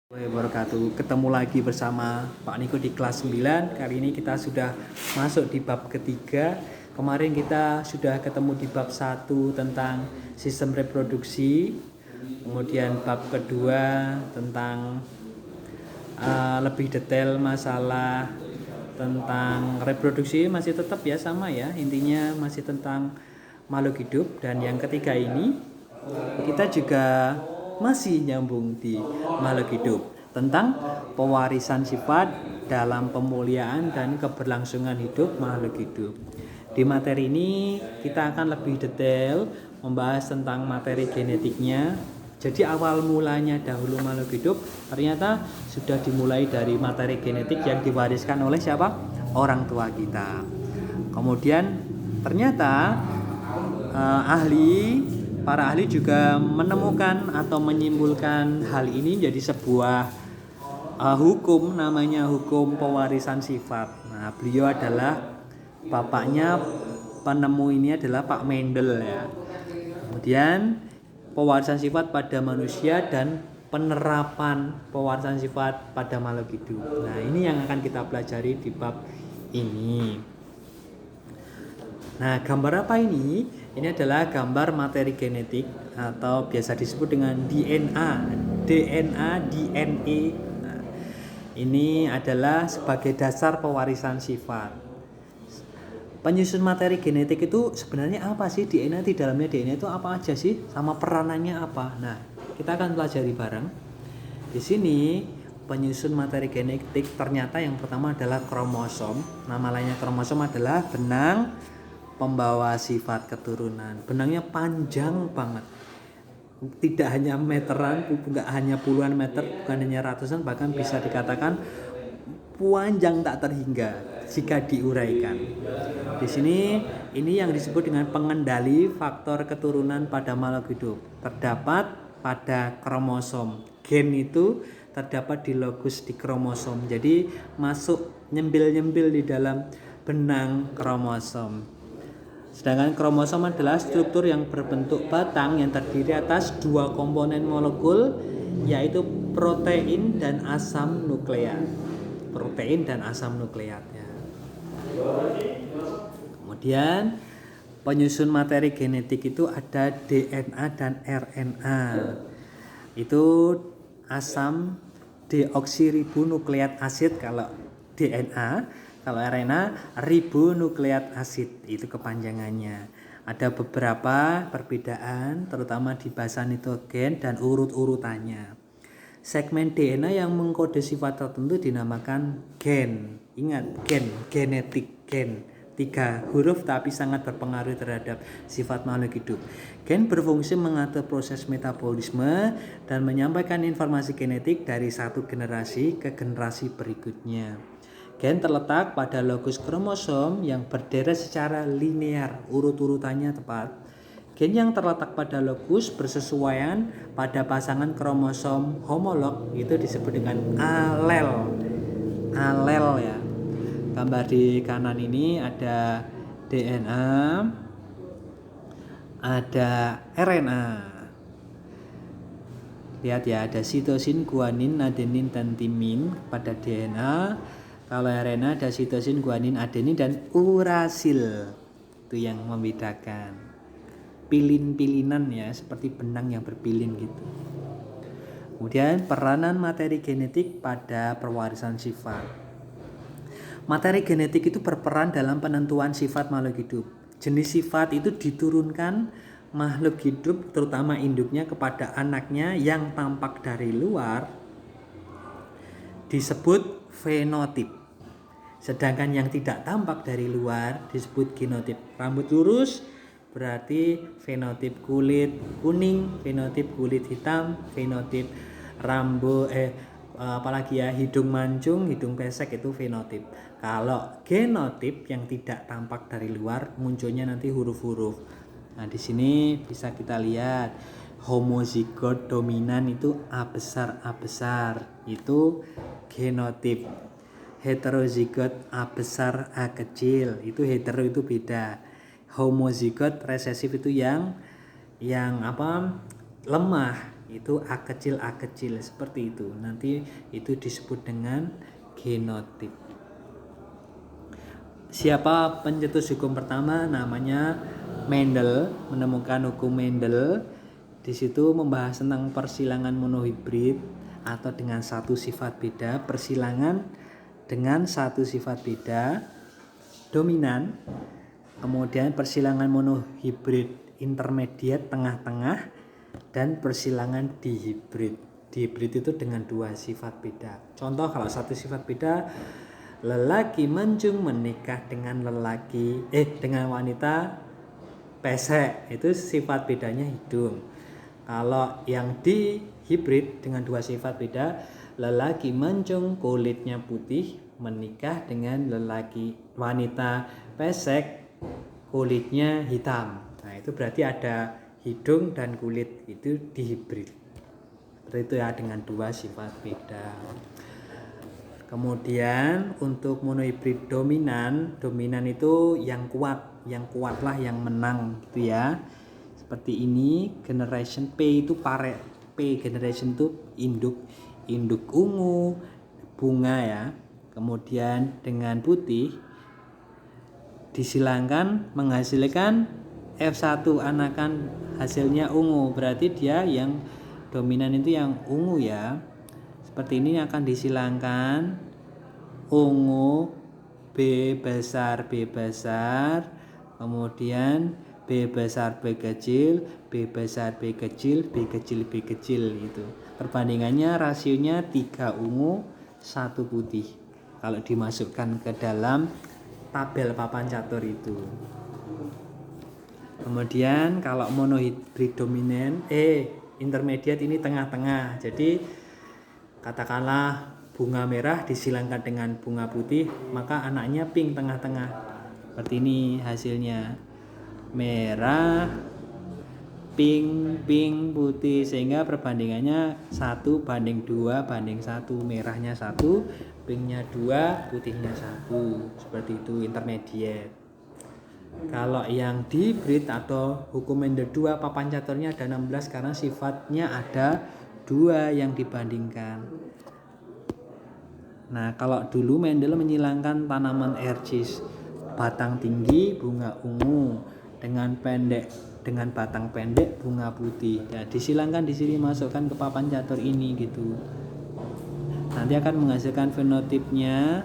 Wabarakatuh. Ketemu lagi bersama Pak Niko di kelas 9. Kali ini kita sudah masuk di bab ketiga. Kemarin kita sudah ketemu di bab 1 tentang sistem reproduksi. Kemudian bab kedua tentang lebih detail masalah tentang reproduksi, masih tetap ya sama ya. Intinya masih tentang makhluk hidup. Dan yang ketiga ini kita juga masih nyambung di makhluk hidup tentang pewarisan sifat dalam pemuliaan dan keberlangsungan hidup makhluk hidup. Di materi ini kita akan lebih detail membahas tentang materi genetiknya. Jadi awal mulanya dahulu makhluk hidup ternyata sudah dimulai dari materi genetik yang diwariskan oleh siapa? Orang tua kita. Kemudian ternyata para ahli juga menemukan atau menyimpulkan hal ini jadi sebuah hukum, namanya hukum pewarisan sifat. Nah, beliau adalah bapaknya penemu ini adalah Pak Mendel ya. Kemudian pewarisan sifat pada manusia dan penerapan pewarisan sifat pada makhluk hidup. Nah, ini yang akan kita pelajari di bab ini. Nah, gambar apa ini? Ini adalah gambar materi genetik atau biasa disebut dengan DNA. Nah, ini adalah sebagai dasar pewarisan sifat. Penyusun materi genetik itu sebenarnya apa sih? DNA di dalamnya DNA itu apa aja sih? Sama peranannya apa? Nah, kita akan pelajari bareng. Di sini penyusun materi genetik ternyata yang pertama adalah kromosom. Nama lainnya kromosom adalah benang pembawa sifat keturunan. Benangnya panjang banget, tidak hanya meteran, enggak hanya puluhan meter, bukan hanya ratusan, bahkan bisa dikatakan panjang tak terhingga jika diuraikan. Di sini ini yang disebut dengan pengendali faktor keturunan pada makhluk hidup terdapat pada kromosom. Gen itu terdapat di lokus di kromosom, jadi masuk nyempil-nyempil di dalam benang kromosom. Sedangkan kromosom adalah struktur yang berbentuk batang yang terdiri atas dua komponen molekul, yaitu protein dan asam nukleat. Protein dan asam nukleatnya. Kemudian penyusun materi genetik itu ada DNA dan RNA. Itu asam deoksiribonukleat asid kalau DNA. Kalau RNA ribonukleat asid, itu kepanjangannya. Ada beberapa perbedaan terutama di basa nitrogen dan urut-urutannya. Segmen DNA yang mengkode sifat tertentu dinamakan gen. Ingat, genetik gen. 3 huruf tapi sangat berpengaruh terhadap sifat makhluk hidup. Gen berfungsi mengatur proses metabolisme dan menyampaikan informasi genetik dari satu generasi ke generasi berikutnya. Gen terletak pada lokus kromosom yang berderet secara linear, urut-urutannya tepat. Gen yang terletak pada lokus bersesuaian pada pasangan kromosom homolog itu disebut dengan alel. Alel ya. Gambar di kanan ini ada DNA, ada RNA. Lihat ya, ada sitosin, guanin, adenin, dan timin pada DNA. Kalau RNA ada sitosin, guanin, adenin, dan urasil. Itu yang membedakan. Pilin-pilinan ya, seperti benang yang berpilin gitu. Kemudian peranan materi genetik pada pewarisan sifat. Materi genetik itu berperan dalam penentuan sifat makhluk hidup. Jenis sifat itu diturunkan makhluk hidup, terutama induknya, kepada anaknya yang tampak dari luar disebut fenotip. Sedangkan yang tidak tampak dari luar disebut genotip. Rambut lurus berarti fenotip kulit kuning, fenotip kulit hitam, fenotip apalagi ya, hidung mancung, hidung pesek itu fenotip. Kalau genotip yang tidak tampak dari luar munculnya nanti huruf-huruf. Nah, di sini bisa kita lihat homozigot dominan itu A besar itu genotip. Heterozigot A besar A kecil itu hetero, itu beda. Homozigot resesif itu yang lemah, itu A kecil seperti itu. Nanti itu disebut dengan genotip. Siapa pencetus hukum pertama? Namanya Mendel, menemukan hukum Mendel. Di situ membahas tentang persilangan monohibrid atau dengan satu sifat beda, persilangan dengan satu sifat beda dominan, kemudian persilangan monohibrid intermediate tengah-tengah, dan persilangan dihibrid. Dihibrid itu dengan dua sifat beda. Contoh kalau satu sifat beda, lelaki mancung menikah dengan dengan wanita pesek, itu sifat bedanya hidung. Kalau yang dihibrid dengan dua sifat beda, lelaki mancung kulitnya putih menikah dengan wanita pesek kulitnya hitam. Nah, itu berarti ada hidung dan kulit, itu dihibrid. Seperti itu ya, dengan dua sifat beda. Kemudian untuk monohibrid dominan itu yang kuatlah yang menang gitu ya. Seperti ini, generation P itu P generation itu induk ungu bunga ya. Kemudian dengan putih disilangkan menghasilkan F1, anakan hasilnya ungu, berarti dia yang dominan itu yang ungu ya. Seperti ini akan disilangkan ungu B besar, kemudian B besar, B kecil, B besar, B kecil, B kecil, B kecil itu. Perbandingannya rasionya 3 ungu 1 putih kalau dimasukkan ke dalam tabel papan catur itu. Kemudian kalau monohibrid dominan intermediate ini tengah-tengah. Jadi katakanlah bunga merah disilangkan dengan bunga putih, maka anaknya pink tengah-tengah. Seperti ini hasilnya. Merah, pink, putih, sehingga perbandingannya 1:2:1, merahnya 1, pinknya 2, putihnya 1. Seperti itu intermediate. Kalau yang dihibrid atau hukum Mendel 2, papan caturnya ada 16 karena sifatnya ada 2 yang dibandingkan. Nah, kalau dulu Mendel menyilangkan tanaman ercis, batang tinggi bunga ungu, dengan batang pendek bunga putih. Ya, disilangkan di sini, masukkan ke papan catur ini gitu. Nanti akan menghasilkan genotipnya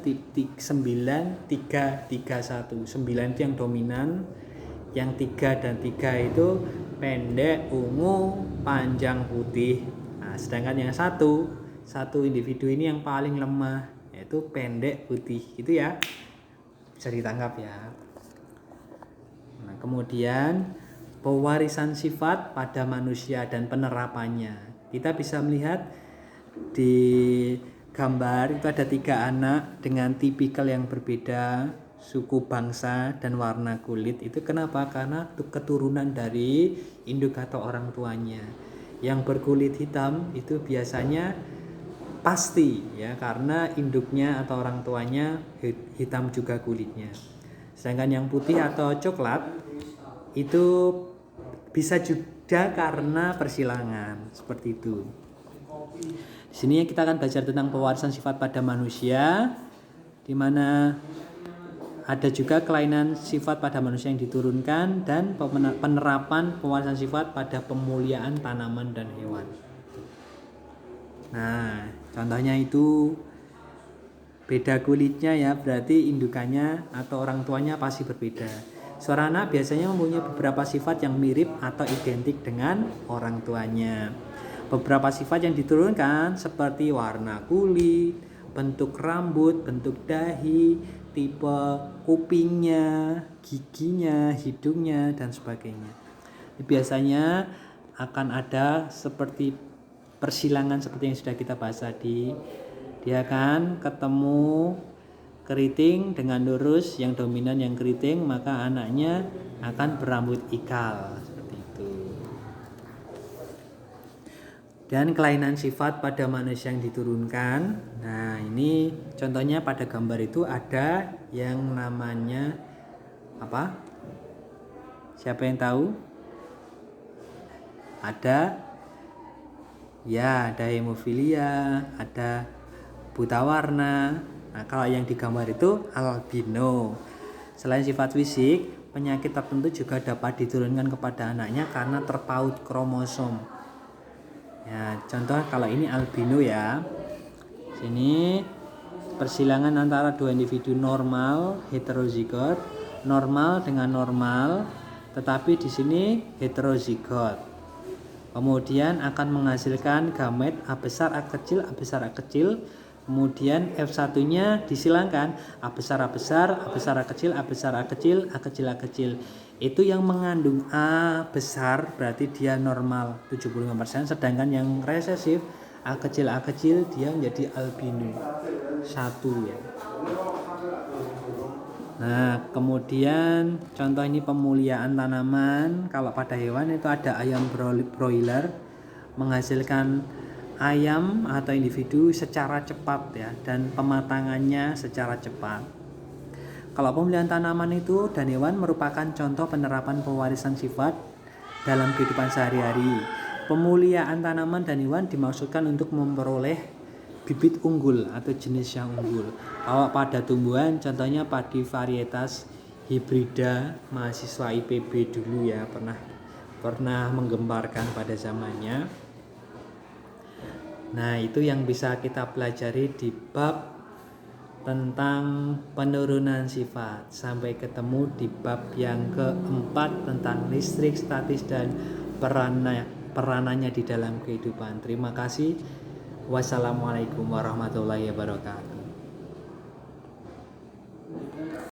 titik 9 3 3 1. 9 itu yang dominan, yang 3 dan 3 itu pendek ungu, panjang putih. Nah, sedangkan yang satu individu ini yang paling lemah, yaitu pendek putih gitu ya. Bisa ditangkap ya. Nah, kemudian pewarisan sifat pada manusia dan penerapannya. Kita bisa melihat di gambar itu ada 3 anak dengan tipikal yang berbeda, suku bangsa dan warna kulit. Itu kenapa? Karena keturunan dari induk atau orang tuanya. Yang berkulit hitam itu biasanya pasti ya, karena induknya atau orang tuanya hitam juga kulitnya. Sedangkan yang putih atau coklat itu bisa juga karena persilangan, seperti itu. Di sini kita akan belajar tentang pewarisan sifat pada manusia, di mana ada juga kelainan sifat pada manusia yang diturunkan, dan penerapan pewarisan sifat pada pemuliaan tanaman dan hewan. Nah, contohnya itu beda kulitnya ya, berarti indukannya atau orang tuanya pasti berbeda. Seorang anak biasanya mempunyai beberapa sifat yang mirip atau identik dengan orang tuanya. Beberapa sifat yang diturunkan seperti warna kulit, bentuk rambut, bentuk dahi, tipe kupingnya, giginya, hidungnya, dan sebagainya. Biasanya akan ada seperti persilangan seperti yang sudah kita bahas tadi. Dia akan ketemu keriting dengan lurus, yang dominan yang keriting, maka anaknya akan berambut ikal, seperti itu. Dan kelainan sifat pada manusia yang diturunkan. Nah, ini contohnya pada gambar itu ada yang namanya apa? Siapa yang tahu? Ada hemofilia, ada buta warna. Nah, kalau yang digambar itu albino. Selain sifat fisik, penyakit tertentu juga dapat diturunkan kepada anaknya karena terpaut kromosom. Ya, contoh kalau ini albino ya. Sini persilangan antara dua individu normal heterozigot, normal dengan normal, tetapi di sini heterozigot. Kemudian akan menghasilkan gamet A besar A kecil A besar A kecil. Kemudian F1-nya disilangkan A besar A besar A besar A kecil A besar A kecil A kecil A kecil. Itu yang mengandung A besar berarti dia normal 75%, sedangkan yang resesif A kecil dia menjadi albino 1 ya. Nah, kemudian contoh ini pemuliaan tanaman. Kalau pada hewan itu ada ayam broiler menghasilkan ayam atau individu secara cepat ya, dan pematangannya secara cepat. Kalau pemulihan tanaman itu dan hewan merupakan contoh penerapan pewarisan sifat dalam kehidupan sehari-hari. Pemulihaan tanaman dan hewan dimaksudkan untuk memperoleh bibit unggul atau jenis yang unggul. Kalau pada tumbuhan contohnya padi varietas hibrida, mahasiswa IPB dulu ya pernah menggembarkan pada zamannya. Nah, itu yang bisa kita pelajari di bab tentang penurunan sifat. Sampai ketemu di bab yang keempat tentang listrik, statis, dan peranannya di dalam kehidupan. Terima kasih. Wassalamualaikum warahmatullahi wabarakatuh.